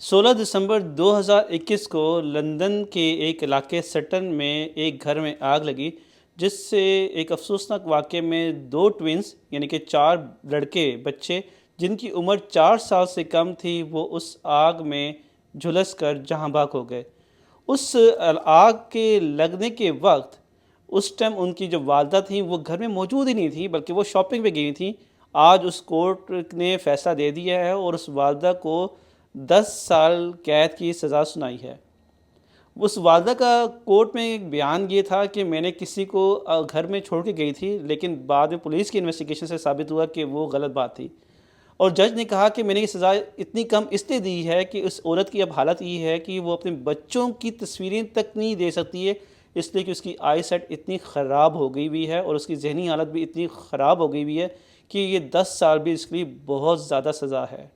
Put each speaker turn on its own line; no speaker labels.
16 دسمبر 2021 کو لندن کے ایک علاقے سٹن میں ایک گھر میں آگ لگی، جس سے ایک افسوسناک واقعے میں دو ٹوینز یعنی کہ چار لڑکے بچے جن کی عمر 4 سال سے کم تھی وہ اس آگ میں جھلس کر جہاں بھاگ ہو گئے۔ اس آگ کے لگنے کے وقت اس ٹائم ان کی جو والدہ تھیں وہ گھر میں موجود ہی نہیں تھیں، بلکہ وہ شاپنگ پہ گئی تھیں۔ آج اس کورٹ نے فیصلہ دے دیا ہے اور اس والدہ کو 10 سال قید کی سزا سنائی ہے۔ اس والدہ کا کورٹ میں ایک بیان یہ تھا کہ میں نے کسی کو گھر میں چھوڑ کے گئی تھی، لیکن بعد میں پولیس کی انویسٹیگیشن سے ثابت ہوا کہ وہ غلط بات تھی، اور جج نے کہا کہ میں نے یہ سزا اتنی کم اس لیے دی ہے کہ اس عورت کی اب حالت یہ ہے کہ وہ اپنے بچوں کی تصویریں تک نہیں دے سکتی ہے، اس لیے کہ اس کی آئی سائٹ اتنی خراب ہو گئی ہوئی ہے اور اس کی ذہنی حالت بھی اتنی خراب ہو گئی ہوئی ہے کہ یہ 10 سال بھی اس کے لیے بہت زیادہ سزا ہے۔